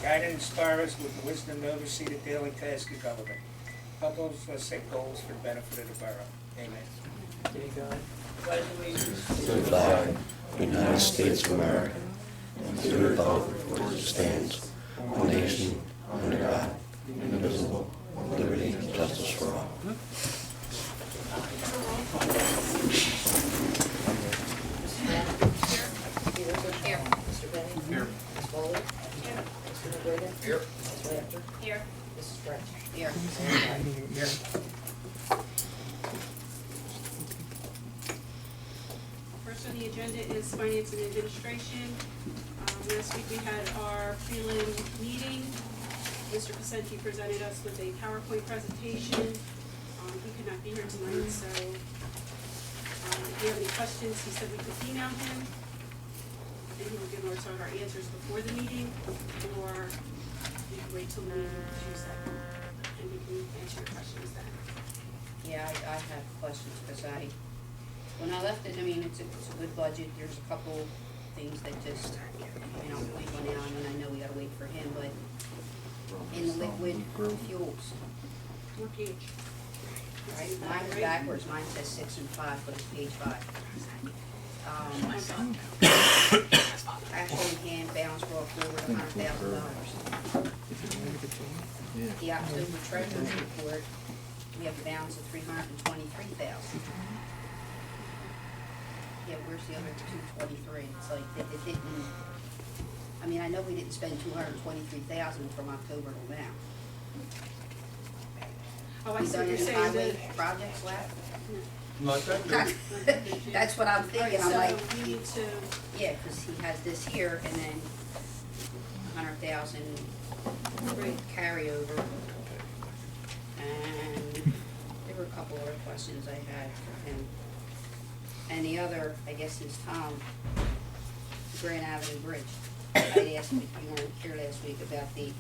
guide and inspire us with the wisdom to oversee the daily task of government. Help us to set goals for the benefit of the borough. Amen. There you go. Pledge allegiance to the flag of the United States of America, and to the republic for which it stands, one nation, under God, indivisible, with liberty and justice for all. Here. Mr. Benny? Here. Ms. Bowler? Here. Mr. McGuigan? Here. Ms. Rafter? Here. Mrs. French? Here. Here. First on the agenda is finance and administration. Last week we had our prelim meeting. Mr. Pacenti presented us with a PowerPoint presentation. He could not be here tonight, so if you have any questions, he said we could email him. And he will give us some of our answers before the meeting, or we can wait till the meeting Tuesday, and we can answer your questions then. Yeah, I have questions, because when I left it, I mean, it's a good budget. There's a couple things that just, we went out, and I know we gotta wait for him, but in the liquid fuels, What page? right? Mine was backwards. Mine says 6 and 5, but it's page 5. Actually, hand balance brought forward $100,000. The October treasurer's report, we have a balance of $323,000. Yeah, where's the other 223? It's like, it didn't, I mean, I know we didn't spend $223,000 from October till now. Oh, I We see done what you're any saying. highway projects left? Not that good. That's what I'm thinking. I'm like, So we need to, yeah, because he has this here and then 100,000 carryover. And there were a couple other questions I had for him. And the other, I guess, is Tom, Grand Avenue Bridge. I asked him if you weren't here last week about the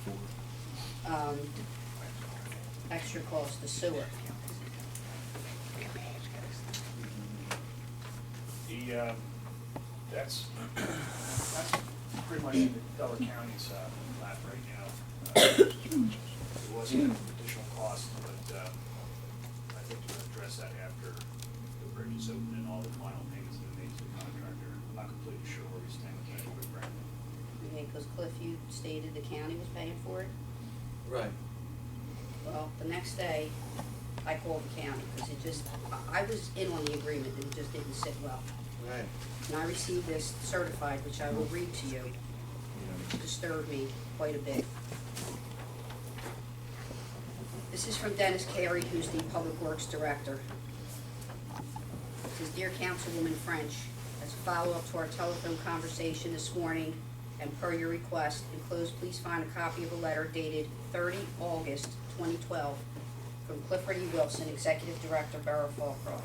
extra cost of sewer. That's pretty much in Delaware County's lap right now. It was an additional cost, but I think we'll address that after the bridge is open and all the final payments have been made to the contractor. I'm not completely sure where we stand with that quick grant. Okay, because Cliff, you stated the county was paying for it. Right. Well, the next day, I called the county, because it just, I was in on the agreement, and it just didn't sit well. Right. And I received this certified, which I will read to you, which disturbed me quite a bit. This is from Dennis Carey, who's the Public Works Director. It says, Dear Councilwoman French, as a follow-up to our telephone conversation this morning, and per your request, enclosed please find a copy of a letter dated 30 August 2012 from Clifford E. Wilson, Executive Director, Borough of Fallcroft.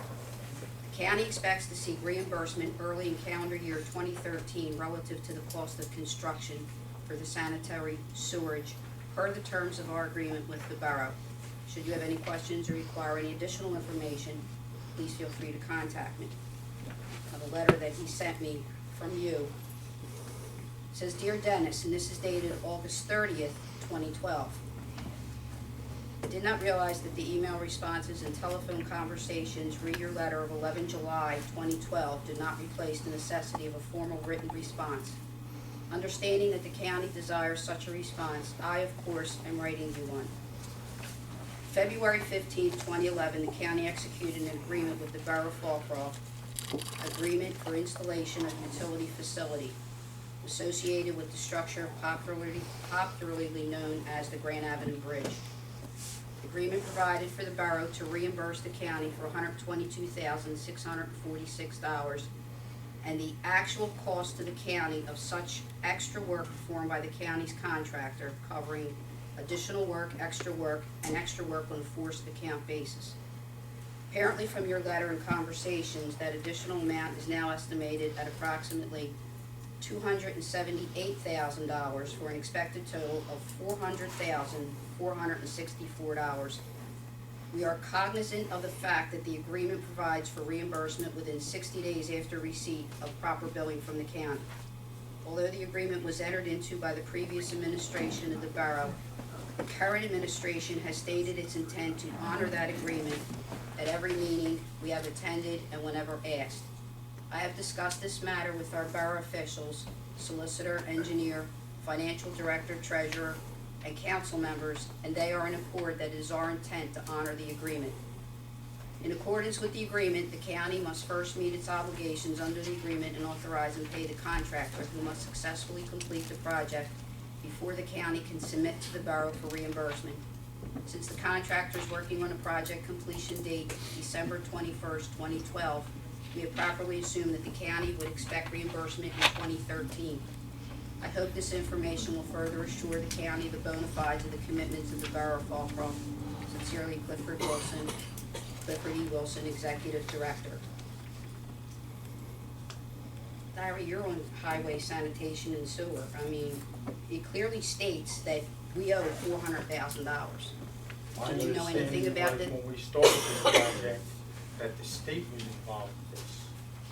The county expects to seek reimbursement early in calendar year 2013 relative to the cost of construction for the sanitary sewerage per the terms of our agreement with the borough. Should you have any questions or require any additional information, please feel free to contact me. Now, the letter that he sent me from you says, Dear Dennis, and this is dated August 30th, 2012. I did not realize that the email responses and telephone conversations read your letter of 11 July 2012 did not replace the necessity of a formal written response. Understanding that the county desires such a response, I, of course, am writing you one. February 15, 2011, the county executed an agreement with the Borough of Fallcroft, agreement for installation of utility facility associated with the structure popularly known as the Grand Avenue Bridge. The agreement provided for the borough to reimburse the county for $122,646, and the actual cost to the county of such extra work performed by the county's contractor, covering additional work, and extra work on a forced account basis. Apparently from your letter and conversations, that additional amount is now estimated at approximately $278,000 for an expected total of $400,464. We are cognizant of the fact that the agreement provides for reimbursement within 60 days after receipt of proper billing from the county. Although the agreement was entered into by the previous administration of the borough, the current administration has stated its intent to honor that agreement at every meeting we have attended and whenever asked. I have discussed this matter with our borough officials, solicitor, engineer, financial director, treasurer, and council members, and they are in accord that it is our intent to honor the agreement. In accordance with the agreement, the county must first meet its obligations under the agreement and authorize and pay the contractor, who must successfully complete the project before the county can submit to the borough for reimbursement. Since the contractor is working on a project completion date, December 21st, 2012, we have properly assumed that the county would expect reimbursement in 2013. I hope this information will further assure the county the bona fides of the commitments of the borough of Fallcroft. Sincerely, Clifford E. Wilson, Executive Director. Larry, you're on highway sanitation and sewer. I mean, it clearly states that we owe $400,000. My Do you know anything understanding about was the, when we started this project, that the state was involved with this.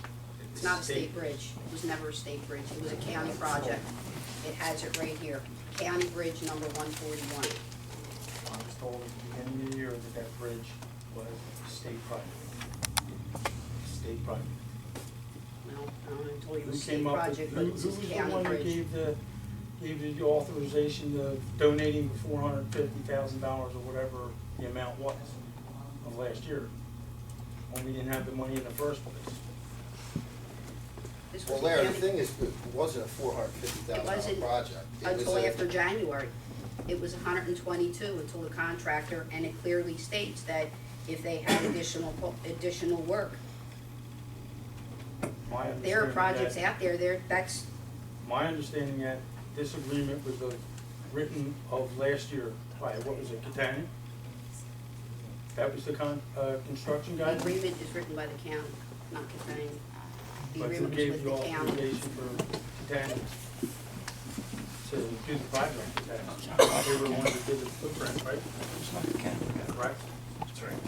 That it's the not a state bridge. It was never a state bridge. It was a county project. It has it right here. County Bridge number 141. I was told at the beginning of the year that that bridge was state project. State project. No, I told you it Who was a state came up with, project, who but was it's the a county one that bridge. gave the authorization of donating the $450,000 or whatever the amount was of last year? When we didn't have the money in the first place. This Well, was a Larry, the county- thing is, it wasn't a $450,000 project. It was Until a- after January. It was 122 until the contractor, and it clearly states that if they had additional work. My There are understanding projects that- out there, that's, My understanding that this agreement was written of last year by, what was it, Catania? That was the construction the guy? agreement is written by the county, not Catania. The But who agreement was gave with the the county. authorization for Catania to do the project? They were the ones that did the footprint, right? Correct? That's right.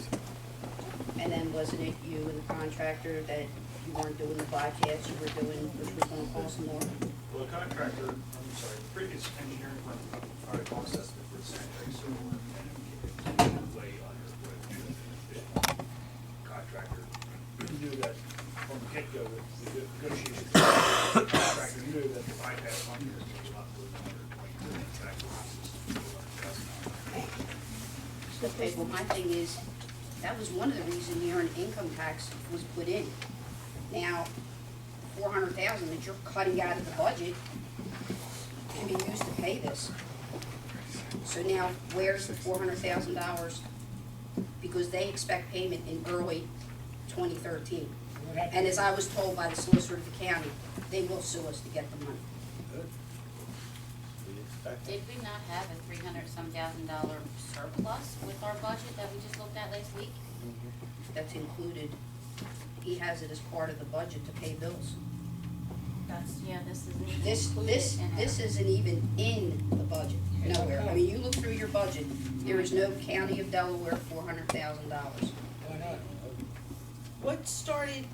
And then wasn't it you and the contractor that you weren't doing the bypass, you were doing, which was gonna cost more? Well, the contractor, I'm sorry, the previous engineering firm, our cost estimate for sanitary sewer work, and it came way under what it should have been. Contractor knew that from the get-go, the negotiations, the contractor knew that the bypass on here was not more than 122, in fact, it was $200,000. Okay, well, my thing is, that was one of the reasons the earned income tax was put in. Now, 400,000 that you're cutting out of the budget can be used to pay this. So now, where's the $400,000? Because they expect payment in early 2013. And as I was told by the solicitor of the county, they will sue us to get the money. Did we not have a $300,000 surplus with our budget that we just looked at last week? That's included. He has it as part of the budget to pay bills. That's, yeah, this isn't even This included in our. isn't even in the budget, nowhere. I mean, you look through your budget, there is no County of Delaware $400,000. Why not? What started,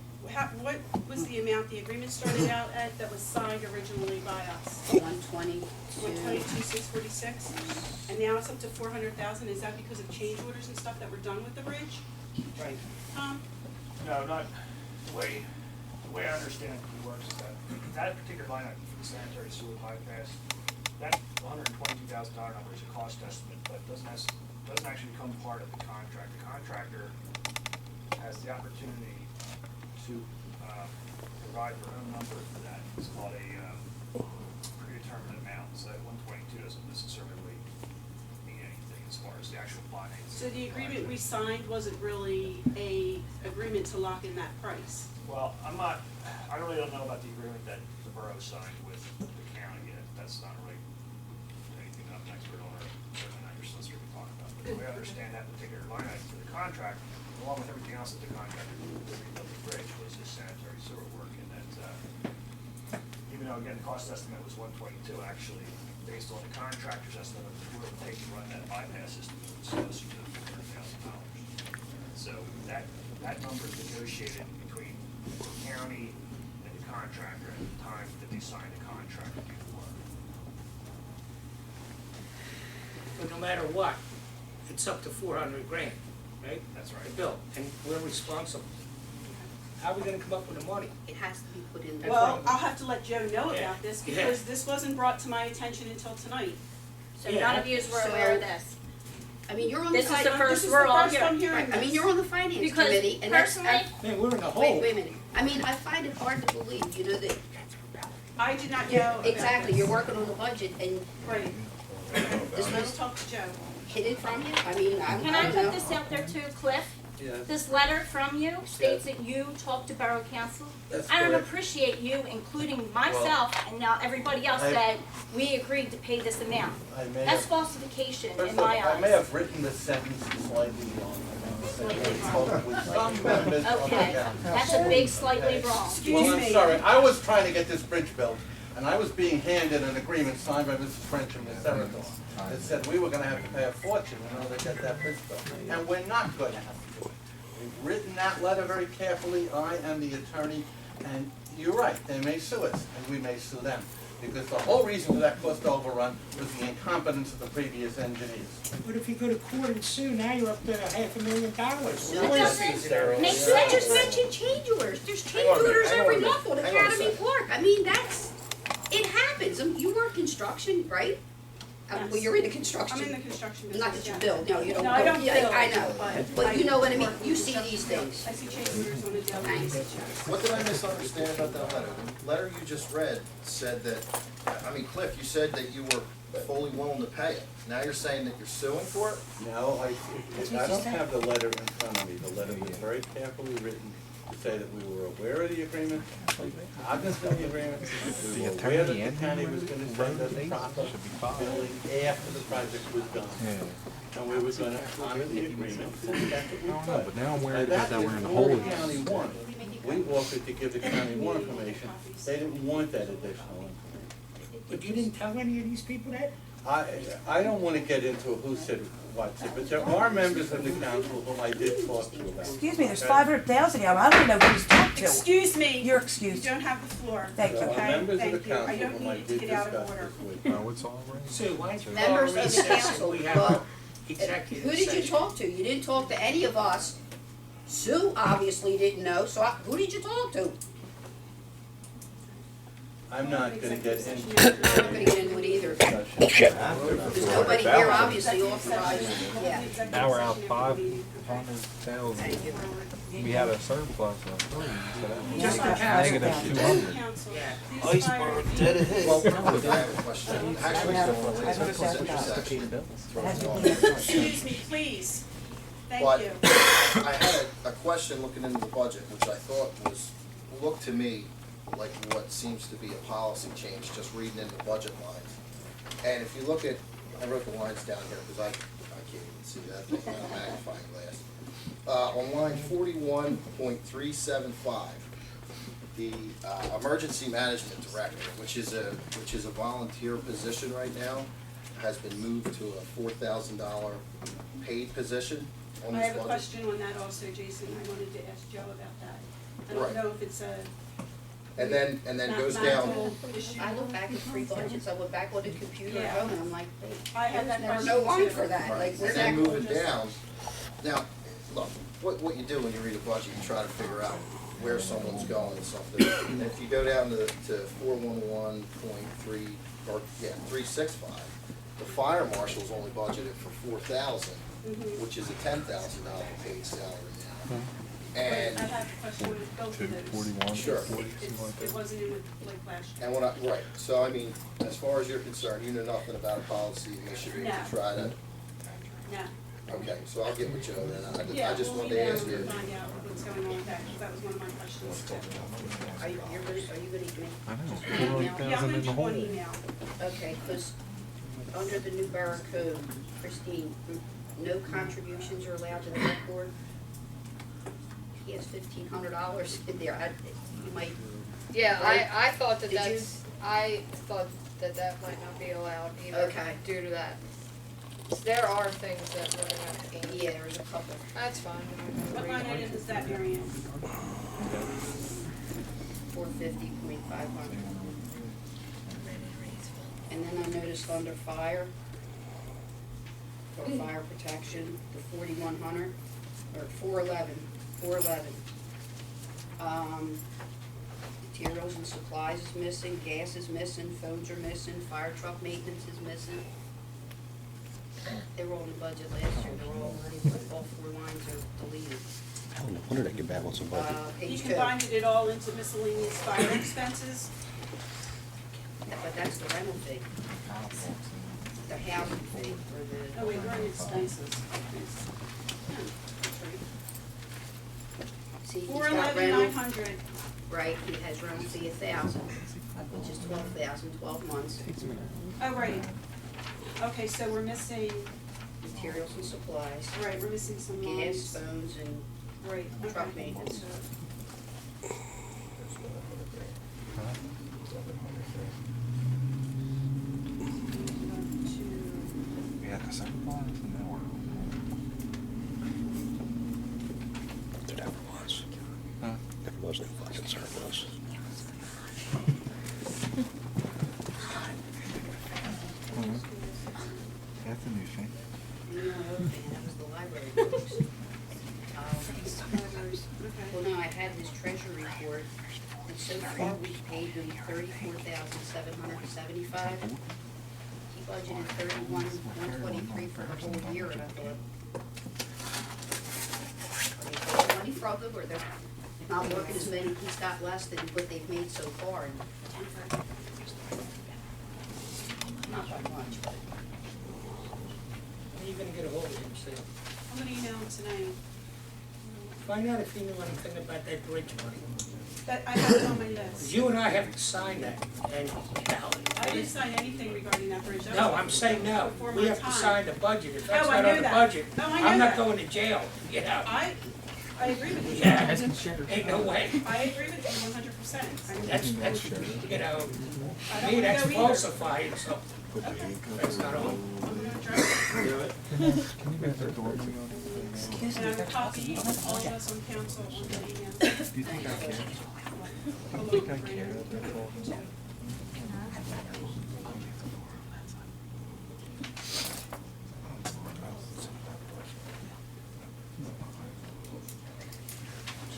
what was the amount the agreement started out at that was signed originally by us? 122. 122,646, and now it's up to 400,000, is that because of change orders and stuff that were done with the bridge? Right. No, not, the way I understand it works is that, that particular line item for the sanitary sewer bypass, that $122,000 number is a cost estimate, but doesn't actually become part of the contract. The contractor has the opportunity to, provide their own number for that. It's called a, predetermined amount, so that 122 doesn't necessarily mean anything as far as the actual finance. So the agreement we signed wasn't really a agreement to lock in that price? Well, I really don't know about the agreement that the borough signed with the county yet. That's not really anything that I'm an expert on, or certainly not your solicitor to talk about. But the way I understand that particular line item for the contract, along with everything else that the contractor did to rebuild the bridge, was this sanitary sewer work. And that, even though, again, the cost estimate was 122, actually, based on the contractor's estimate of what it would take to run that bypass system, it was closer to $400,000. So that number is negotiated between the county and the contractor at the time that they signed the contract. matter what, it's up to 400 grand, right? That's The right. bill, and we're responsible. How are we gonna come up with the money? It has to be put in there. Well, I'll have to let Joe know Yeah. about this, Yeah. because this wasn't brought to my attention until tonight. So Yeah. none of yous were aware of this. I mean, you're on the. This is fi- the first we're all This is the first I'm hearing. hearing Right, I mean, this. you're on the finance Because committee, and that's. personally, Man, we're in a hole. Wait a minute. I mean, I find it hard to believe, you know, that. I did not know about this. Exactly, you're working on the budget, and Right. this I will was talk to Joe. hidden from you? I mean, I can I don't know. put this out there too, Cliff? Yes. This letter from you states that you talked to Borough Council. That's I don't correct. appreciate you, including myself and now everybody else, I- that we agreed to pay this amount. I may That's have, falsification first in of all, my I may eyes. have written the sentence slightly wrong. I meant to say we spoke with some members of the Okay, council. that's a big slightly wrong. Excuse Well, I'm me. sorry, I was trying to get this bridge built, and I was being handed an agreement signed by Mrs. French and Ms. Senator that said we were gonna have to pay a fortune in order to get that bridge built, and we're not gonna have to do it. We've written that letter very carefully, I am the attorney, and you're right, they may sue us, and we may sue them. Because the whole reason for that cost overrun was the incompetence of the previous engineers. But if you go to court and sue, now you're up to $500,000. No, Lawyers' doesn't fees there. make I sense. just mentioned change orders. There's change Hang on a minute, orders hang on every a minute, month on hang on a Academy second. Park. I mean, it happens. You work construction, right? Well, Yes. you're in the construction. I'm in the construction Not business, that you yeah. build, no, you don't. No, I don't Yeah, build, I know, but you know what I mean, you see work these in things. I see change orders on a daily Thanks. basis. What did I misunderstand about that letter? The letter you just read said that, I mean, Cliff, you said that you were fully willing to pay it. Now you're saying that you're suing for it? No, I don't have the letter in front of me. The letter was very carefully written to say that we were aware of the agreement, cognizant of the agreement, we were aware that the county was gonna send us proper billing after the project was done. And we were gonna honor the agreement, and that's what we did. but now I'm worried And about that that is we're in the all hole. the county wanted. We offered to give the county more information. They didn't want that additional information. But you didn't tell any of these people that? I don't wanna get into who said what, but there are members of the council whom I did talk to about it. Excuse me, there's Okay? 500,000 here, I don't even know who he's talked to. Excuse me. You're You excused. don't have the floor. Thank you. There are Okay, members of the thank you. I council don't whom I need to did get out of discuss order. this with. No, it's all right. Sue, why don't you call a Members of the recess council, and we have well, an executive Who did you session? talk to? You didn't talk to any of us. Sue obviously didn't know, so who did you talk to? I'm not gonna get I'm into not gonna get into it either. discussion. There's nobody here obviously authorized, yeah. Now we're out 500,000. Thank you. We had a surplus of 3, so that Just was the council. negative 200. Council, Yeah. please fire me. I have a question. Actually, it's a executive session. Excuse me, please. Thank But you. I had a question looking into the budget, which I thought looked to me like what seems to be a policy change, just reading in the budget lines. And if you look at, I wrote the lines down here because I can't even see that thing on a magnifying glass. On line 41.375, the emergency management director, which is a volunteer position right now, has been moved to a $4,000 paid position on I this have a budget. question on that also, Jason. I wanted to ask Joe about that. I Right. don't know if it's a And then goes down. mathematical issue. I look back at three budgets, I went back on the computer at Yeah. home and I'm like, wait, I had there's that never question no line too. for that, like, And where's then that moving going? down. Now, look, what you do when you read a budget, you try to figure out where someone's going and something. And if you go down to 411.3, or, 365, the fire marshal's only budgeted for 4,000, which is a $10,000 paid salary now. And, I have a question with both of those. 241, Sure. 40, something like It that. wasn't in with, like, last year. and right, so I mean, as far as you're concerned, you know nothing about a policy initiative No. to try to, No. okay, so I'll get with Joe then. Yeah, I just we'll wanted to ask email you. and find out what's going on with that, because that was one of my questions too. Are you gonna do me? I know, Just an Yeah, I'm 400,000 gonna in the do hole. one email. Okay, because under the new borough code, Christine, no contributions are allowed to the rec board. He has $1,500 in there, you might, Yeah, Right? I thought that Did you- I thought that might not be allowed either Okay. due to that. There are things that we're gonna have to gain. yeah, there's a couple. That's fine. What line item is that, Mary Ann? 450.500. And then I noticed under fire, for fire protection, the 4100, or 411. Materials and supplies is missing, gas is missing, phones are missing, fire truck maintenance is missing. They were all in the budget last year, they're all already, all 4 lines are deleted. Oh, no wonder they get back on some budget. He Page 2. combined it all into miscellaneous fire expenses. But that's the rental fee, the housing fee for the. Oh, wait, we're in expenses. See, he's got 411, rental, 900. right, he has rental fee 1,000, which is 12,000, 12 months. Oh, right. Okay, so we're missing, Materials and supplies, right, we're missing some gas, lines. phones, and Right, truck okay. maintenance. We had a surplus and now we're. There never was. Huh? Never was no fucking surplus. That's a new thing. And the only other thing, that was the library books. Well, no, I had his treasury report, and so far we've paid him 34,775. He budgeted 31,123 for the whole year, and I thought, are they taking money from them, or they're not working as many, he's got less than what they've made so far, and not by much, but. When are you gonna get a hold of him, Sue? I'm gonna email him tonight. Find out if he knew anything about that bridge money. But I have it on my 'Cause list. you and I haven't signed that, and, I didn't sign anything regarding that bridge. That no, was I'm saying no. before We my have to time. sign the budget. If that's Oh, I not on know the that. budget, Oh, I know I'm not that. going to jail, you know? I agree with you. Yeah, ain't no way. I agree with you 100%. That's, you know, I don't me, wanna that's go either. falsifying something. That's not all. I'm gonna address it. Can you make the door me on? And I will copy all of us on council on the email. Do you think I can? I don't think I can.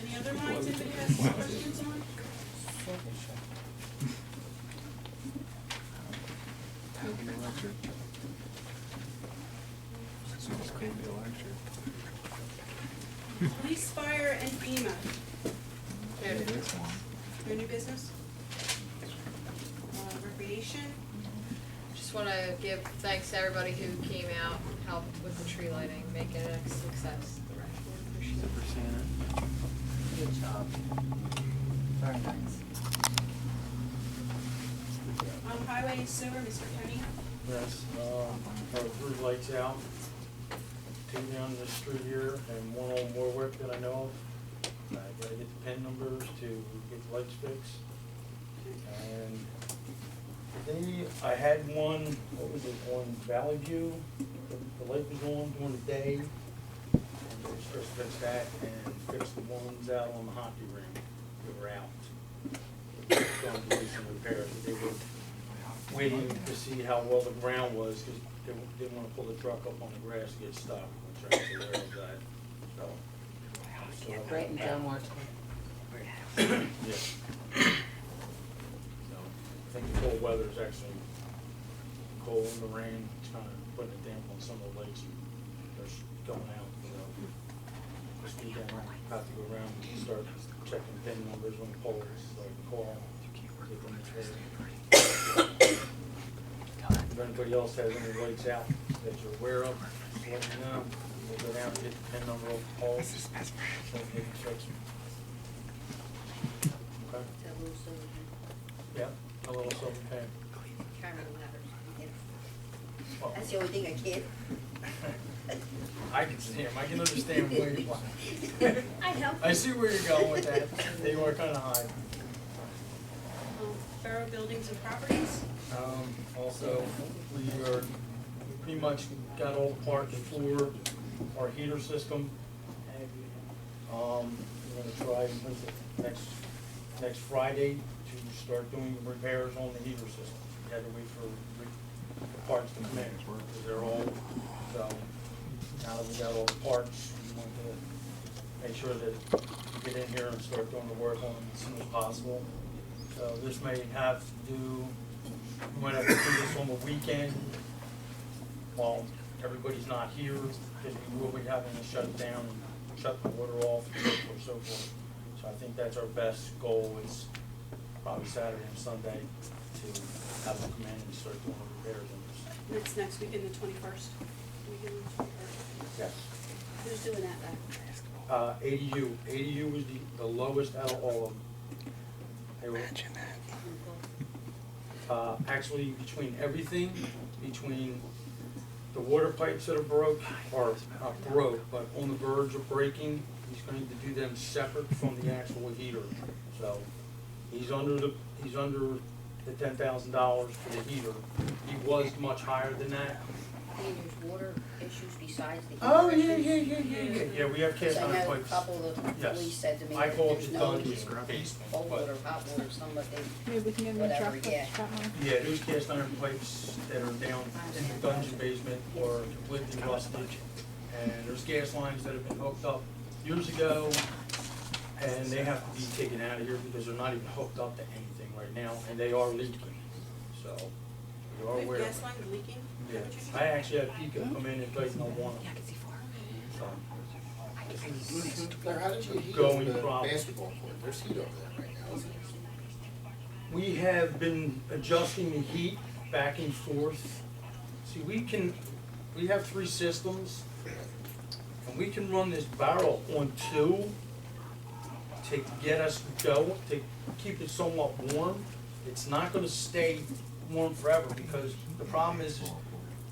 Any other lines anybody has questions on? The electric. So it's called the electric. Police, fire, and FEMA. Yeah, this one. No new business? Recreation? Just wanna give thanks to everybody who came out, helped with the tree lighting, make it a success. Appreciate it. Good job. Very nice. Highway and sewer, Mr. Kenny? Yes, our 3 lights out, 2 down the street here, and 1 on Warwick that I know of. I gotta get the pin numbers to get the lights fixed. And I had one, what was it, on Valley View, the light was on during the day. And they were supposed to fix that and fix the ones out on the hockey ring, they were out. Going to do some repairs, but they were waiting to see how well the ground was, because they didn't want to pull the truck up on the grass and get stuck, which I was aware of that, so. Right in Delmar. Yeah. So, I think the cold weather is actually cold in the rain, it's kind of putting a damp on some of the lakes, they're going out, so. This weekend, I'm about to go around and start checking pin numbers on the poles, so I can call, get them repaired. If anybody else has any lights out that you're aware of, just let me know. We'll go down and get the pin number of the poles. So we can fix them. Okay? That little silver thing. Yeah, a little silver pen. Camera matters. Well, That's the only thing I can't. I can see him, I can understand where you're going. I help. I see where you're going with that. They are kind of high. Borough buildings and properties? Also, we pretty much got all the parts for our heater system. We're gonna try, when's it, next Friday to start doing repairs on the heater system. We had to wait for parts to come in, because they're old, so now that we got all the parts, we want to make sure that we get in here and start doing the work on them as soon as possible. So this may have to do, we might have to do this on the weekend while everybody's not here, because we will be having to shut it down, shut the water off, and so forth, so forth. So I think that's our best goal, is probably Saturday and Sunday to have them come in and start doing the repairs on this. It's next weekend, the 21st. Weekend the 21st. Yes. Who's doing that back? ADU was the lowest out of all of them. They were, actually, between everything, between the water pipes that are broke, or not broke, but on the verge of breaking, he's going to do them separate from the actual heater. So he's under the $10,000 for the heater. He was much higher than that. Hey, there's water issues besides the heater Oh, issues? yeah, we have cast Because iron I know a pipes. couple of the Yes. police said to me I that call it there's the no dungeon basement, cold but water, hot water, some of them, Maybe we can give them a whatever, truck, yeah. that one. yeah, those cast iron pipes that are down in the dungeon basement are completely rusted. And there's gas lines that have been hooked up years ago, and they have to be taken out of here because they're not even hooked up to anything right now, and they are leaking. So, you are We aware. have gas line leaking? Yeah, I actually had Pico come in and tighten on one. So, Claire, how did you heat Going over the problem. basketball court? There's heat over there right now, isn't there? we have been adjusting the heat back and forth. See, we have 3 systems, and we can run this barrel on 2 to get us go, to keep it somewhat warm. It's not gonna stay warm forever, because the problem is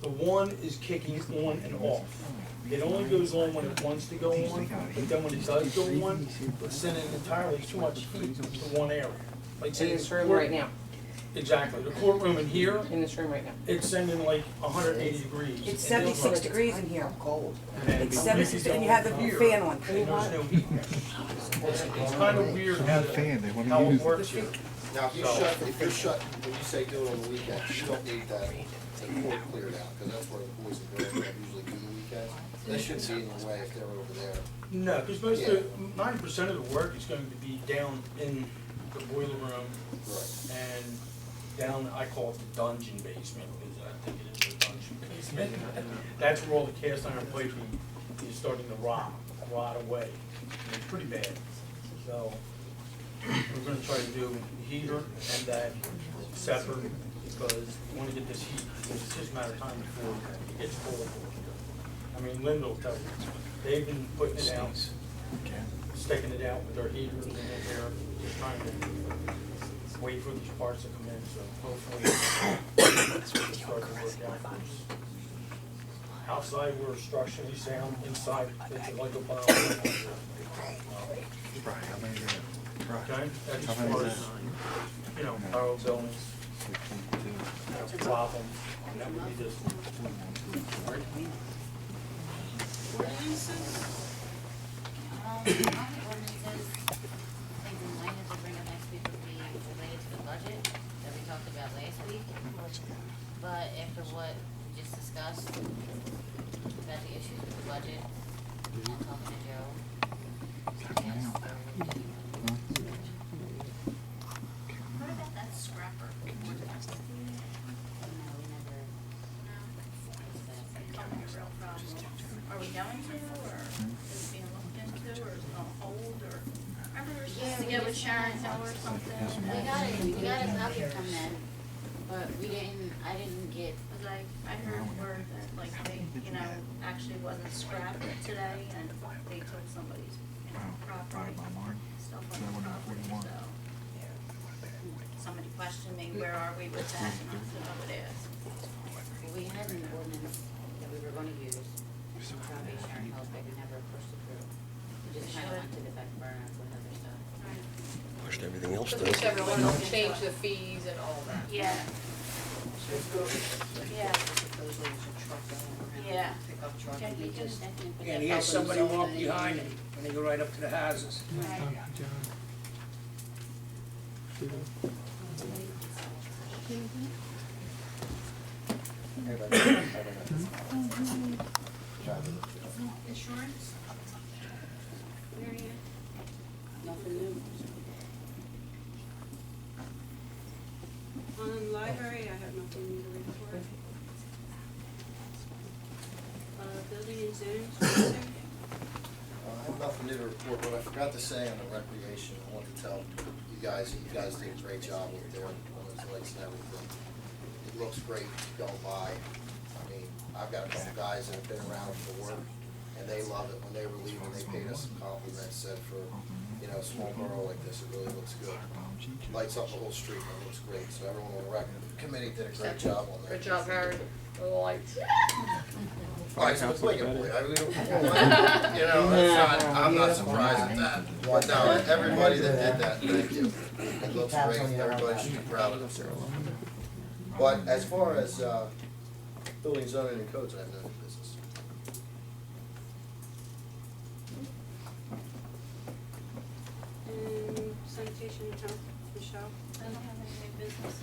the one is kicking on and off. It only goes on when it wants to go on, but then when it does go on, it's sending entirely too much heat to one area. Like In say this room court- right now, Exactly, the courtroom in here, in this room right now. it's sending like 180 degrees. It's And there's 76 no- degrees in here. Cold. and It's we 76, don't and you have the here, fan on. And there's no heat. It's kind of weird how it works here. Now, if you're shut, when you say do it on the weekends, you don't need that, the court cleared out, because that's where the boys and girls that usually do the weekends. They shouldn't be in the way if they're over there. No, because most of, 90% of the work is going to be down in the boiler room Right. and down, I call it the dungeon basement, because I think it is a dungeon basement. And that's where all the cast iron piping is starting to rot away. And it's pretty bad. So we're gonna try to do the heater and that separate, because we wanna get this heat, because it's just a matter of time before it gets cold. I mean, Linda will tell you, they've been putting it out, sticking it out with their heaters in there, just trying to wait for these parts to come in, so hopefully it'll start to work out for us. Outside, we're structurally sound, inside, it's like a bomb. Okay, that's as far as, you know, our buildings, that's a problem, and that would be this. Ordinances? Ordinances, I think we might have to bring up next week would be related to the budget that we talked about last week. But after what we just discussed about the issues with the budget, I'm talking to Joe. Yes, there would be. What about that scrapper? No, we never. Becoming a real problem. Are we going to, or is it being looked into, or is it on hold, or? Remember we were supposed to get with Sharon Hill or something? We got a copy from them, but I didn't get. Cause I heard word that like they, actually wasn't scrapped today and they took somebody's, property, stuff on the property, so. Somebody questioned me, where are we with that, and I said I would ask. Well, we had an ordinance that we were gonna use, probably Sharon Hills, but we never pushed it through. We just kinda went to the back burner with other stuff. Pushed everything else Because we through. said we wanted to change the fees and all that. Yeah, yeah, Supposedly there's a truck going around, Yeah. pickup truck, Okay, and he you can just, And he has somebody walk behind him when they go right up to the houses. right. Insurance? Mary Ann? Nothing new. On library, I have nothing new to report. Building and zoning, Teresa? I have nothing new to report, but I forgot to say on the recreation, I want to tell you guys did a great job over there on those lights and everything. It looks great going by. I mean, I've got a couple guys that have been around for work, and they love it. When they were leaving, they paid us some compliments, said for, you know, a small borough like this, it really looks good. Lights up the whole street, and it looks great, so everyone on the rec committee did a great job on that. Good job, Harry, with the lights. All right, so it's like a boy, I mean, you know, it's not, I'm not surprised at that. But no, everybody that did that, thank you. It looks great, everybody should be proud of themselves. But as far as, building, zoning, and codes, I have no new business. And sanitation and health, Michelle? I don't have any new business.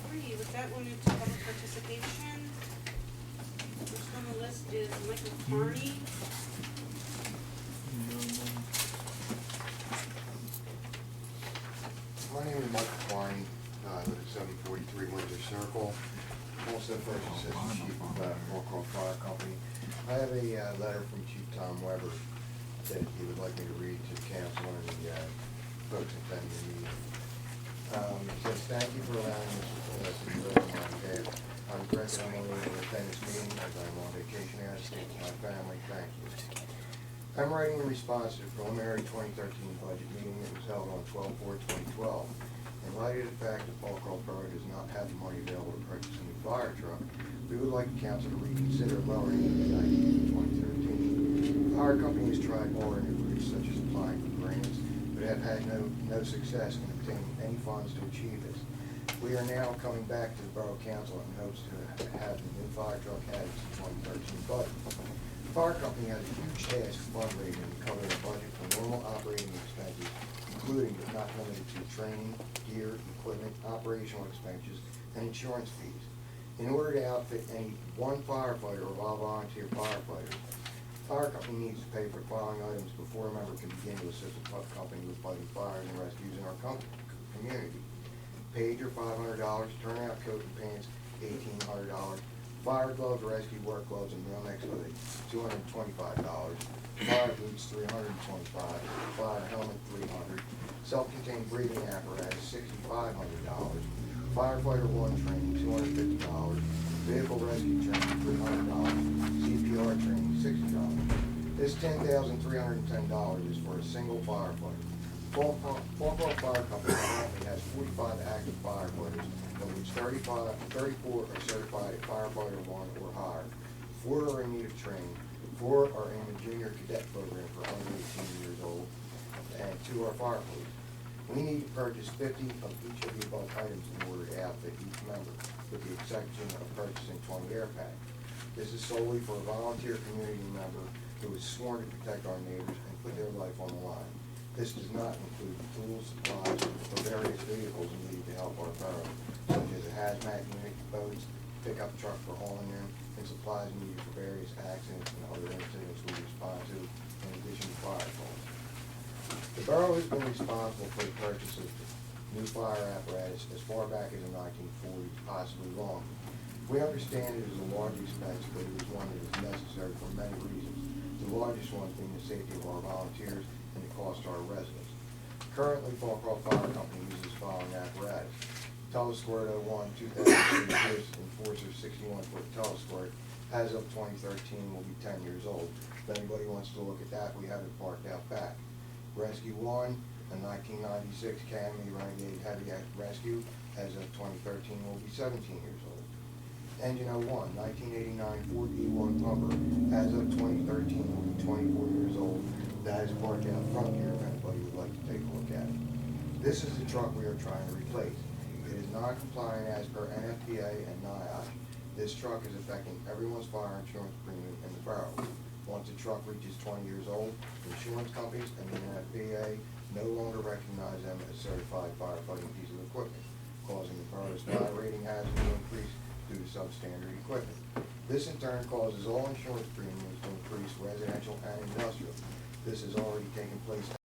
Alrighty, with that, we'll move to public participation. First on the list is Michael Carney. My name is Michael Klein, I live at 743 Windsor Circle. Also first assistant chief of Walcroft Fire Company. I have a letter from Chief Tom Weber that he would like me to read to council and the folks attending the meeting. It says, thank you for allowing us to deliver my behalf. I'm regret that I'm unable to attend this meeting as I'm on vacation out of state with my family. Thank you. I'm writing in response to the preliminary 2013 budget meeting that was held on 12/4/2012. In light of the fact that Walcroft Borough does not have the money available to purchase a new fire truck, we would like the council to reconsider lowering the IDE in 2013. Our company has tried more routes such as applying for grants, but have had no success in obtaining any funds to achieve this. We are now coming back to the Borough Council in hopes to have the new fire truck added to the 2013 budget. The fire company has a huge task of fundraising to cover the budget for normal operating expenses, including but not limited to training, gear, equipment, operational expenses, and insurance fees. In order to outfit any one firefighter or all volunteer firefighters, the fire company needs to pay for the following items before a member can begin to assist the company with fighting fires and rescues in our community. Pager, $500, turnout coat and pants, $1,800, fire gloves, rescue work gloves, and Nomex hoodie, $225, fire boots, $325, fire helmet, $300, self-contained breathing apparatus, $6,500, firefighter one training, $250, vehicle rescue training, $300, CPR training, $60. This $10,310 is for a single firefighter. Walcroft Fire Company currently has 45 active firefighters, of which 34 are certified at firefighter 1 or higher, 4 are in need of training, 4 are in the junior cadet program for under 18 years old, and 2 are fire police. We need to purchase 50 of each of the above items in order to outfit each member, with the exception of purchasing 20 air packs. This is solely for a volunteer community member who is sworn to protect our neighbors and put their life on the line. This does not include tools, supplies, or various vehicles needed to help our borough, such as a hazmat unit, boats, pickup truck for hauling in, and supplies needed for various accidents and other incidents we respond to, in addition to fire calls. The borough has been responsible for the purchase of new fire apparatus as far back as the 1940s, possibly longer. We understand it is a large expense, but it is one that is necessary for many reasons, the largest ones being the safety of our volunteers and the cost to our residents. Currently, Walcroft Fire Company uses the following apparatus: Telesquirt 01 2003 Pierce Enforcer 61-foot telesquirt, as of 2013 will be 10 years old. If anybody wants to look at that, we have it parked out back. Rescue 1, a 1996 Academy Renegade Heavy Rescue, as of 2013 will be 17 years old. Engine 01, 1989 Ford E1 pumper, as of 2013 will be 24 years old. That is parked out front here if anybody would like to take a look at it. This is the truck we are trying to replace. It is non-compliant as per NFPA and NIOSH. This truck is affecting everyone's fire insurance premium in the borough. Once a truck reaches 20 years old, insurance companies and the NFPA no longer recognize them as certified firefighting piece of equipment, causing the borough's fire rating hazard to increase due to substandard equipment. This in turn causes all insurance premiums to increase residential and industrial. This has already taken place